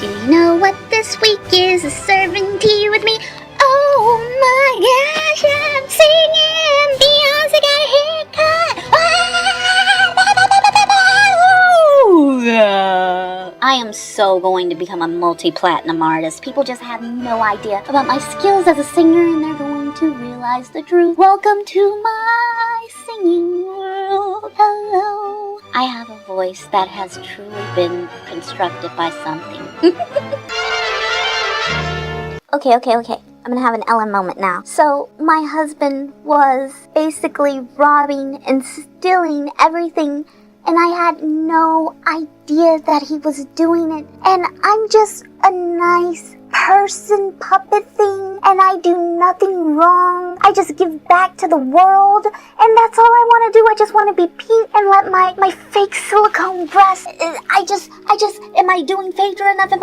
Do you know what this week is? Serving tea with me. Oh my gosh, I'm singing. Beyonce got a haircut. I am so going to become a multi-platinum artist. People just have no idea about my skills as a singer, and they're going to realize the truth. Welcome to my singing world. Hello. I have a voice that has truly been constructed by something. Okay. I'm gonna have an Ellen moment now. So, my husband was basically robbing and stealing everything, and I had no idea that he was doing it. And I'm just a nice person puppet thing, and I do nothing wrong. I just give back to the world, and that's all I want to do. I just want to be pink and let my fake silicone breasts. Am I doing Phaedra enough? Am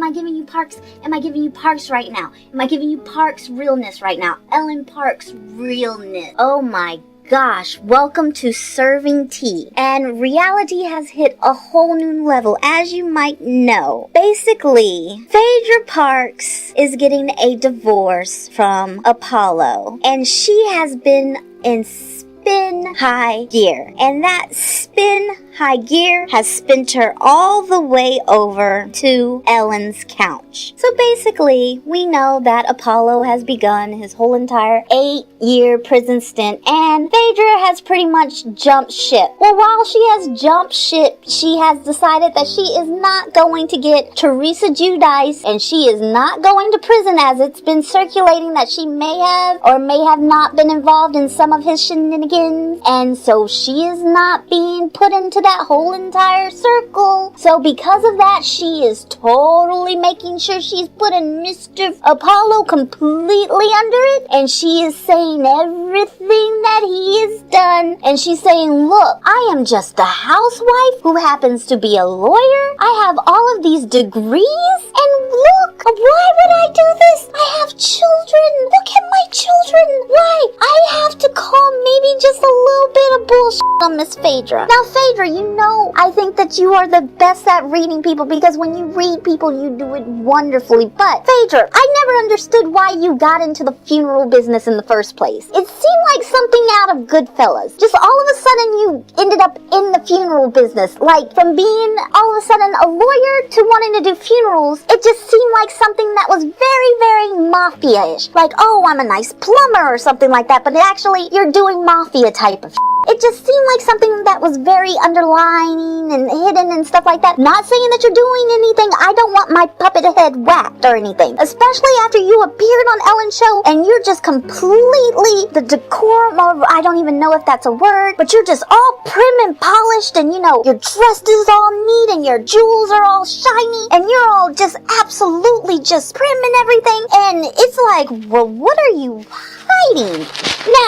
I giving you Parks? Am I giving you Parks right now? Am I giving you Parks realness right now? Ellen Parks realness. Oh my gosh, welcome to Serving Tea. And reality has hit a whole new level, as you might know. Basically, Phaedra Parks is getting a divorce from Apollo, and she has been in spin high gear, and that spin high gear has spent her all the way over to Ellen's couch. So basically, we know that Apollo has begun his whole entire 8-year prison stint, and Phaedra has pretty much jumped ship. Well, while she has jumped ship, she has decided that she is not going to get Teresa Giudice, and she is not going to prison, as it's been circulating that she may have or may have not been involved in some of his shenanigans, and so she is not being put into that whole entire circle. So because of that, she is totally making sure she's putting Mr. Apollo completely under it, and she is saying everything that he has done, and she's saying, look, I am just a housewife who happens to be a lawyer. I have all of these degrees, and look, why would I do this? I have children. Look at my children. Why? I have to call maybe just a little bit of bullshit on Miss Phaedra. Now, Phaedra, you know, I think that you are the best at reading people, because when you read people, you do it wonderfully. But, Phaedra, I never understood why you got into the funeral business in the first place. It seemed like something out of Goodfellas. Just all of a sudden, you ended up in the funeral business. Like, from being all of a sudden a lawyer to wanting to do funerals, it just seemed like something that was very, very mafia-ish. Like, oh, I'm a nice plumber or something like that, but actually, you're doing mafia type of shit. It just seemed like something that was very underlining and hidden and stuff like that. Not saying that you're doing anything. I don't want my puppet head whacked or anything. Especially after you appeared on Ellen's show and you're just completely the decorum of, I don't even know if that's a word, but you're just all prim and polished, and you know, your dress is all neat and your jewels are all shiny and you're all just absolutely just prim and everything. And it's like, well, what are you hiding?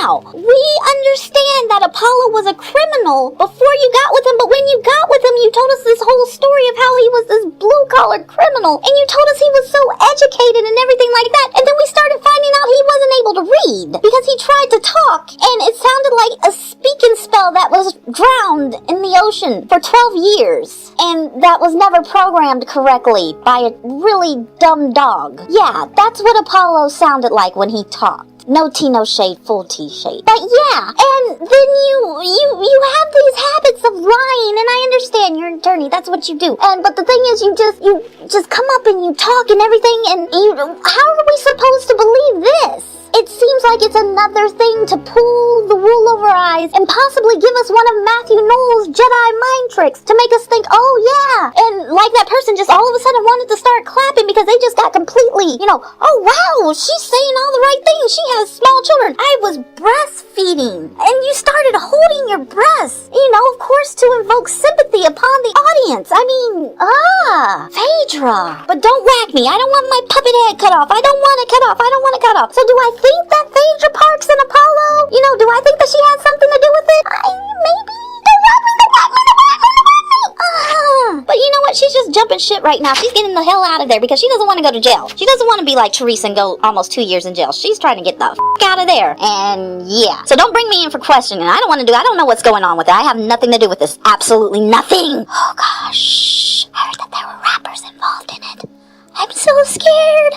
Now, we understand that Apollo was a criminal before you got with him, but when you got with him, you told us this whole story of how he was this blue-collar criminal, and you told us he was so educated and everything like that, and then we started finding out he wasn't able to read because he tried to talk, and it sounded like a speaking spell that was drowned in the ocean for 12 years, and that was never programmed correctly by a really dumb dog. Yeah, that's what Apollo sounded like when he talked. No tea, no shade, full tea shade. But yeah, and then you have these habits of lying, and I understand you're an attorney, that's what you do. But the thing is, you just come up and you talk and everything, and how are we supposed to believe this? It seems like it's another thing to pull the wool over our eyes and possibly give us one of Matthew Knowles' Jedi mind tricks to make us think, oh yeah, and like that person just all of a sudden wanted to start clapping because they just got completely, oh wow, she's saying all the right things. She has small children. I was breastfeeding, and you started holding your breast, of course to invoke sympathy upon the audience. I mean, Phaedra. But don't whack me. I don't want my puppet head cut off. I don't want it cut off. I don't want it cut off. So do I think that Phaedra Parks and Apollo, do I think that she had something to do with it? Maybe. Don't whack me. But you know what? She's just jumping shit right now. She's getting the hell out of there because she doesn't want to go to jail. She doesn't want to be like Teresa and go almost 2 years in jail. She's trying to get the f*** out of there. And yeah. So don't bring me in for questioning. I don't know what's going on with it. I have nothing to do with this. Absolutely nothing. Oh gosh. I heard that there were rappers in involved in it. I'm so scared.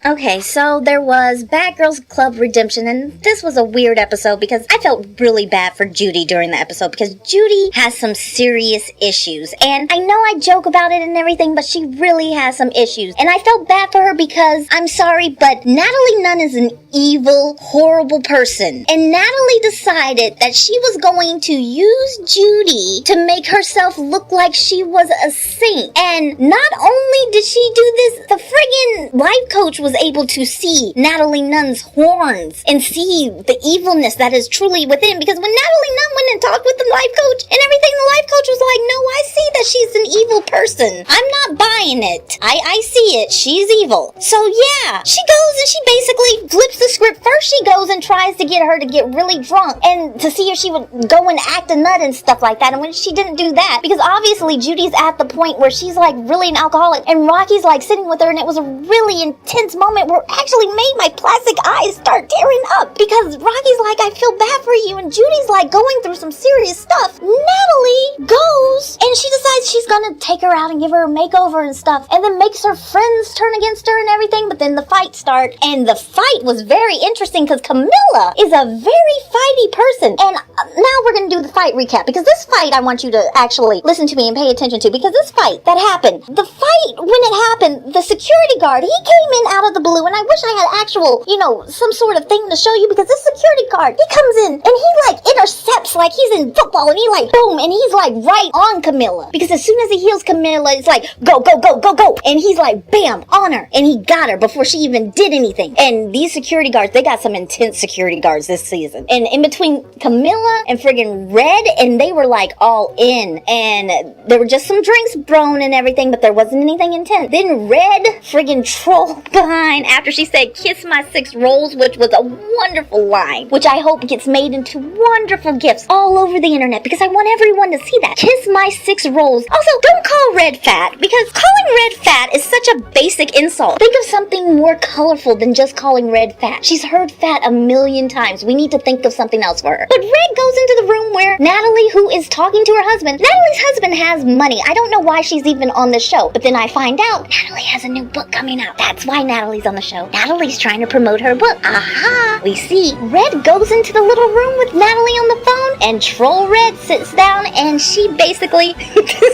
Okay, so there was Bad Girls Club Redemption, and this was a weird episode because I felt really bad for Judy during the episode because Judy has some serious issues, and I know I joke about it and everything, but she really has some issues, and I felt bad for her because, I'm sorry, but Natalie Nunn is an evil, horrible person, and Natalie decided that she was going to use Judy to make herself look like she was a saint, and not only did she do this, the friggin' life coach was able to see Natalie Nunn's horns and see the evilness that is truly within, because when Natalie Nunn went and talked with the life coach and everything, the life coach was like, no, I see that she's an evil person. I'm not buying it. I see it. She's evil. So yeah, she goes and she basically flips the script. First she goes and tries to get her to get really drunk and to see if she would go and act a nut and stuff like that, and when she didn't do that, because obviously Judy's at the point where she's like really an alcoholic, and Rocky's like sitting with her, and it was a really intense moment where actually made my plastic eyes start tearing up, because Rocky's like, I feel bad for you, and Judy's like going through some serious stuff. Natalie goes and she decides she's gonna take her out and give her a makeover and stuff, and then makes her friends turn against her and everything, but then the fight starts, and the fight was very interesting because Camilla is a very fighty person, and now we're gonna do the fight recap, because this fight I want you to actually listen to me and pay attention to, because this fight that happened, the fight when it happened, the security guard, he came in out of the blue, and I wish I had actual, some sort of thing to show you, because this security guard, he comes in and he like intercepts like he's in football, and he like boom, and he's like right on Camilla, because as soon as he heals Camilla, it's like go, go, go, go, go, and he's like bam, on her, and he got her before she even did anything. And these security guards, they got some intense security guards this season, and in between Camilla and friggin' Red, and they were like all in, and there were just some drinks thrown and everything, but there wasn't anything intense. Then Red friggin' troll behind after she said kiss my 6 rolls, which was a wonderful line, which I hope gets made into wonderful gifts all over the internet, because I want everyone to see that. Kiss my 6 rolls. Also, don't call Red fat, because calling Red fat is such a basic insult. Think of something more colorful than just calling Red fat. She's heard fat a million times. We need to think of something else for her. But Red goes into the room where Natalie, who is talking to her husband, Natalie's husband has money. I don't know why she's even on the show, but then I find out Natalie has a new book coming out. That's why Natalie's on the show. Natalie's trying to promote her book. Aha! We see Red goes into the little room with Natalie on the phone, and Troll Red sits down, and she basically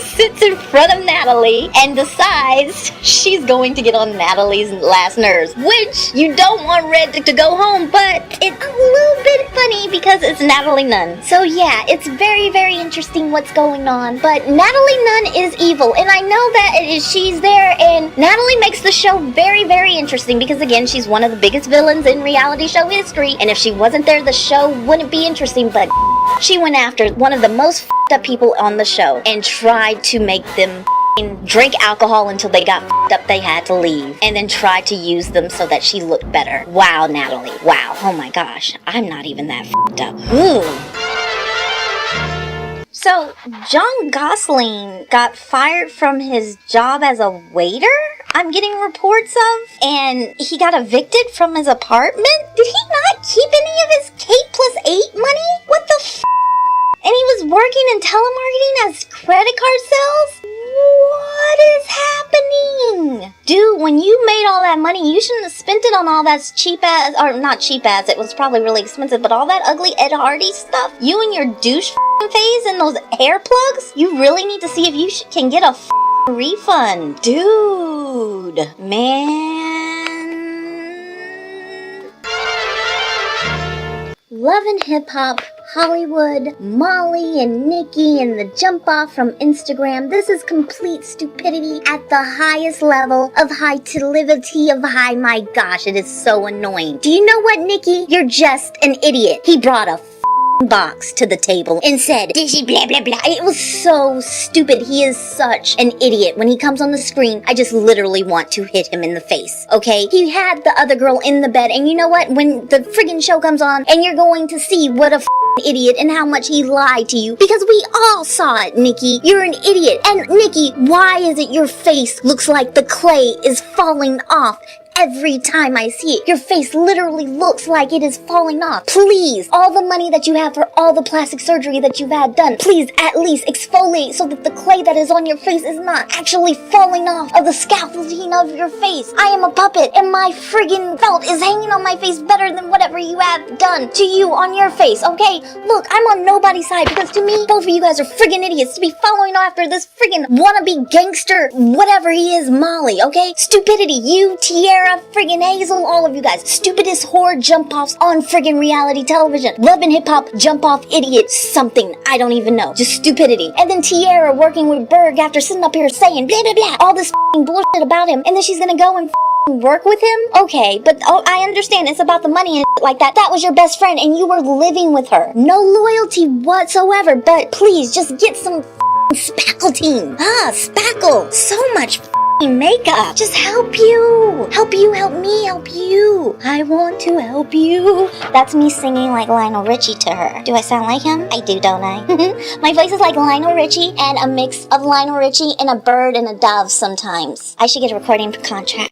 sits in front of Natalie and decides she's going to get on Natalie's last nerves, which you don't want Red to go home, but it's a little bit funny because it's Natalie Nunn. So yeah, it's very, very interesting what's going on, but Natalie Nunn is evil, and I know that she's there, and Natalie makes the show very, very interesting, because again, she's one of the biggest villains in reality show history, and if she wasn't there, the show wouldn't be interesting, but she went after one of the most f***ed up people on the show and tried to make them drink alcohol until they got f***ed up, they had to leave, and then tried to use them so that she looked better. Wow, Natalie. Wow. Oh my gosh. I'm not even that f***ed up. Ooh. So, John Gosling got fired from his job as a waiter? I'm getting reports of, and he got evicted from his apartment? Did he not keep any of his K+8 money? What the f***? And he was working in telemarketing as credit card sales? What is happening? Dude, when you made all that money, you shouldn't have spent it on all that cheap ass, or not cheap ass, it was probably really expensive, but all that ugly Ed Hardy stuff, you and your douche phase and those hair plugs, you really need to see if you can get a refund. Dude, man. Love and Hip Hop, Hollywood, Molly and Nikki, and the jump off from Instagram. This is complete stupidity at the highest level of high-tilivity of high. My gosh, it is so annoying. Do you know what, Nikki? You're just an idiot. He brought a box to the table and said, "Dishy blah blah blah." It was so stupid. He is such an idiot. When he comes on the screen, I just literally want to hit him in the face. Okay? He had the other girl in the bed, and you know what? When the friggin' show comes on, and you're going to see what a idiot and how much he lied to you, because we all saw it, Nikki. You're an idiot. And Nikki, why is it your face looks like the clay is falling off every time I see it. Your face literally looks like it is falling off. Please, all the money that you have for all the plastic surgery that you've had done, please at least exfoliate so that the clay that is on your face is not actually falling off of the scaffolding of your face. I am a puppet, and my friggin' felt is hanging on my face better than whatever you have done to you on your face, okay? Look, I'm on nobody's side because to me, both of you guys are friggin' idiots to be following after this friggin' wannabe gangster, whatever he is, Molly, okay? Stupidity, you, Tierra, friggin' Hazel, all of you guys. Stupidest whore jump-offs on friggin' reality television. Love and hip-hop jump-off idiot something, I don't even know. Just stupidity. And then Tierra working with Berg after sitting up here saying blah blah blah, all this bullshit about him, and then she's gonna go and work with him? Okay, but I understand it's about the money and like that. That was your best friend and you were living with her. No loyalty whatsoever, but please just get some spackle. Spackle. So much makeup. Just help you. Help you, help me, help you. I want to help you. That's me singing like Lionel Richie to her. Do I sound like him? I do, don't I? My voice is like Lionel Richie and a mix of Lionel Richie and a bird and a dove sometimes. I should get a recording contract.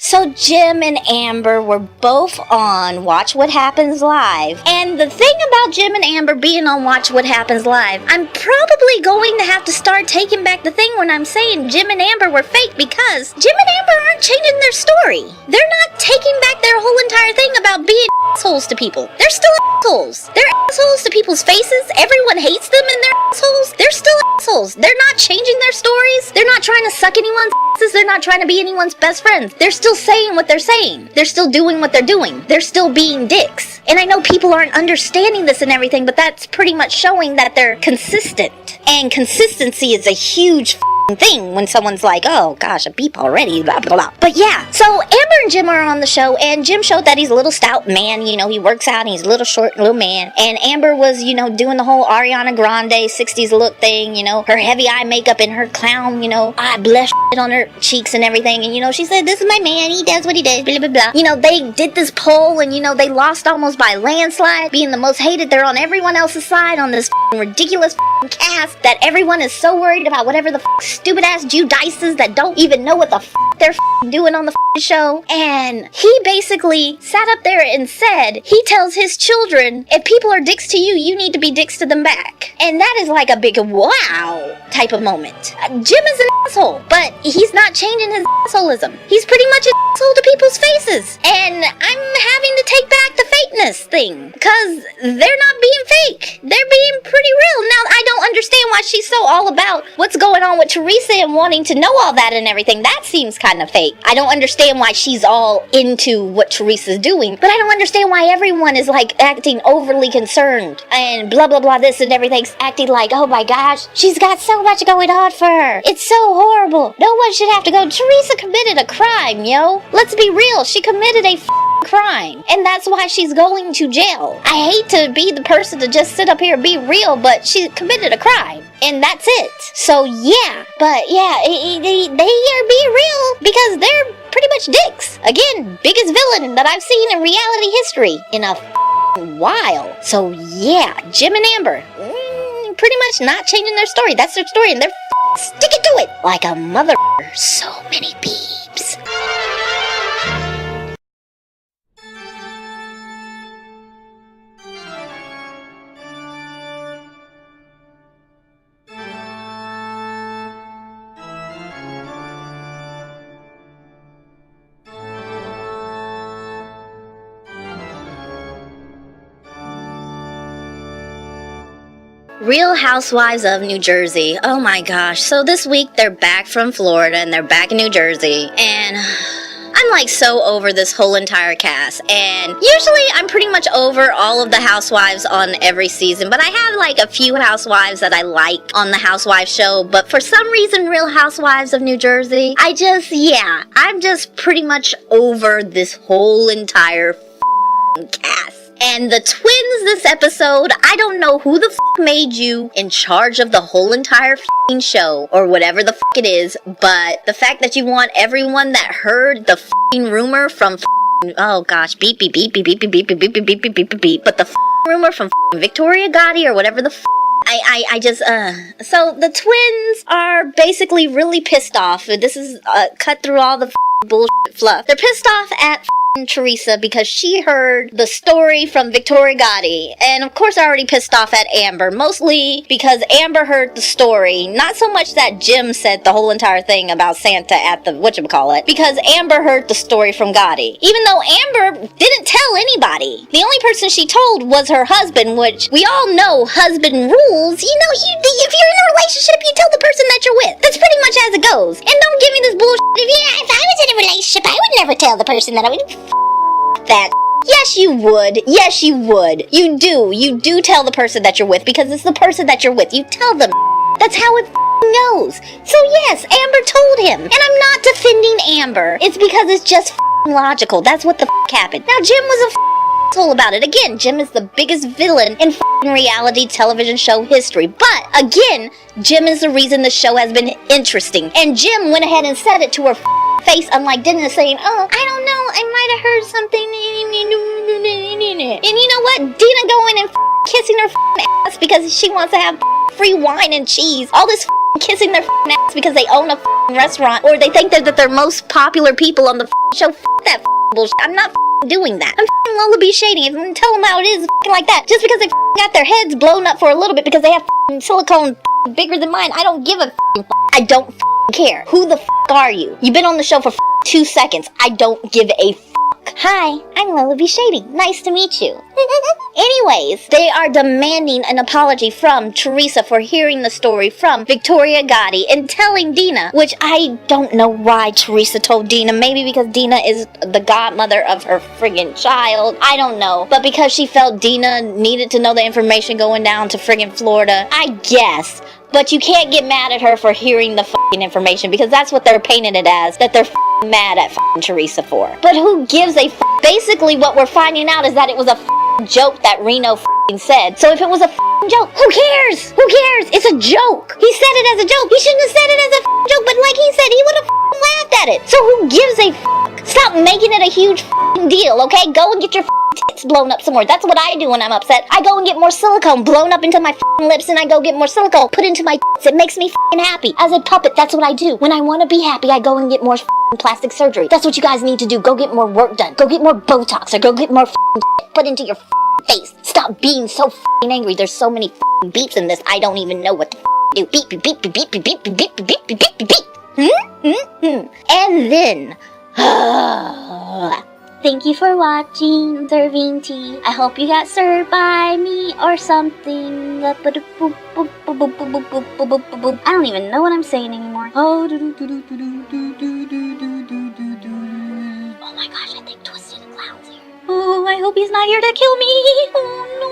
So Jim and Amber were both on Watch What Happens Live. And the thing about Jim and Amber being on Watch What Happens Live, I'm probably going to have to start taking back the thing when I'm saying Jim and Amber were fake, because Jim and Amber aren't changing their story. They're not taking back their whole entire thing about being assholes to people. They're still assholes. They're assholes to people's faces. Everyone hates them and they're assholes. They're still assholes. They're not changing their stories. They're not trying to suck anyone's asses. They're not trying to be anyone's best friends. They're still saying what they're saying. They're still doing what they're doing. They're still being dicks. And I know people aren't understanding this and everything, but that's pretty much showing that they're consistent. And consistency is a huge thing when someone's like, oh gosh, a beep already, blah blah blah. But yeah, so Amber and Jim are on the show, and Jim showed that he's a little stout man, you know, he works out and he's a little short little man, and Amber was, you know, doing the whole Ariana Grande 60s look thing, you know, her heavy eye makeup and her clown, you know, eye blush on her cheeks and everything, and you know, she said, this is my man, he does what he does, blah blah blah. You know, they did this poll and you know, they lost almost by landslide, being the most hated. They're on everyone else's side on this ridiculous cast that everyone is so worried about whatever the stupid ass Judices that don't even know what the they're doing on the show. And he basically sat up there and said he tells his children, if people are dicks to you, you need to be dicks to them back. And that is like a big wow type of moment. Jim is an asshole, but he's not changing his assholism. He's pretty much an asshole to people's faces. And I'm having to take back the fakeness thing, because they're not being fake. They're being pretty real. Now, I don't understand why she's so all about what's going on with Teresa and wanting to know all that and everything. That seems kind of fake. I don't understand why she's all into what Teresa's doing, but I don't understand why everyone is like acting overly concerned and blah blah blah this and everything's acting like, oh my gosh, she's got so much going on for her. It's so horrible. No one should have to go. Teresa committed a crime, yo. Let's be real. She committed a crime, and that's why she's going to jail. I hate to be the person to just sit up here and be real, but she committed a crime, and that's it. So yeah, but yeah, they are being real because they're pretty much dicks. Again, biggest villain that I've seen in reality history in a while. So yeah, Jim and Amber, pretty much not changing their story. That's their story, and they're sticking to it like a mother. So many peeps. Real Housewives of New Jersey. Oh my gosh. So this week they're back from Florida and they're back in New Jersey. And I'm like so over this whole entire cast. And usually I'm pretty much over all of the housewives on every season. But I have like a few housewives that I like on the Housewives show. But for some reason, Real Housewives of New Jersey, I'm just pretty much over this whole entire cast. And the twins this episode, I don't know who the made you in charge of the whole entire show or whatever the it is, but the fact that you want everyone that heard the rumor from oh gosh, beep beep beep beep beep beep beep beep beep beep beep beep beep, but the rumor from Victoria Gotti or whatever the So the twins are basically really pissed off. This is cut through all the bullshit fluff. They're pissed off at Teresa because she heard the story from Victoria Gotti, and of course already pissed off at Amber, mostly because Amber heard the story, not so much that Jim said the whole entire thing about Santa at the whatchamacallit, because Amber heard the story from Gotti, even though Amber didn't tell anybody. The only person she told was her husband, which we all know husband rules. You know, if you're in a relationship, you tell the person that you're with. That's pretty much as it goes. And don't give me this bullshit. If I was in a relationship, I would never tell the person that I would. That. Yes, you would. Yes, you would. You do tell the person that you're with because it's the person that you're with. You tell them. That's how it goes. So yes, Amber told him. And I'm not defending Amber. It's because it's just logical. That's what the happened. Now, Jim was a asshole about it. Again, Jim is the biggest villain in reality television show history. But, again, Jim is the reason the show has been interesting. And Jim went ahead and said it to her face, unlike Dina saying, oh, I don't know, I might have heard something. And you know what? Dina going and kissing her ass because she wants to have free wine and cheese. All this kissing their ass because they own a restaurant or they think that they're most popular people on the show. That bullshit. I'm not doing that. I'm Lola B. Shady and tell them how it is like that. Just because they got their heads blown up for a little bit because they have silicone bigger than mine. I don't give a I don't care. Who the are you? You've been on the show for 2 seconds. I don't give a Hi, I'm Lola B. Shady. Nice to meet you. Anyways, they are demanding an apology from Teresa for hearing the story from Victoria Gotti and telling Dina, which I don't know why Teresa told Dina. Maybe because Dina is the godmother of her friggin' child. I don't know. But because she felt Dina needed to know the information going down to friggin' Florida. I guess. But you can't get mad at her for hearing the information because that's what they're painting it as, that they're mad at Teresa for. But who gives a Basically, what we're finding out is that it was a joke that Reno said. So if it was a joke, who cares? Who cares? It's a joke. He said it as a joke. He shouldn't have said it as a joke, but like he said, he would have laughed at it. So who gives a Stop making it a huge deal, okay? Go and get your tits blown up some more. That's what I do when I'm upset. I go and get more silicone blown up into my lips, and I go get more silicone put into my tits. It makes me happy. As a puppet, that's what I do. When I want to be happy, I go and get more plastic surgery. That's what you guys need to do. Go get more work done. Go get more Botox, or go get more put into your face. Stop being so angry. There's so many beeps in this. I don't even know what to do. Beep, beep, beep, beep, beep, beep, beep, beep, beep, beep, beep, beep, beep. And then... Thank you for watching, serving tea. I hope you got served by me or something. I don't even know what I'm saying anymore. Oh my gosh, I think Twisted the Clown's here. Oh, I hope he's not here to kill me. Oh no.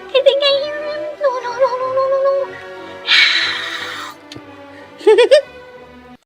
I think I hear him. No.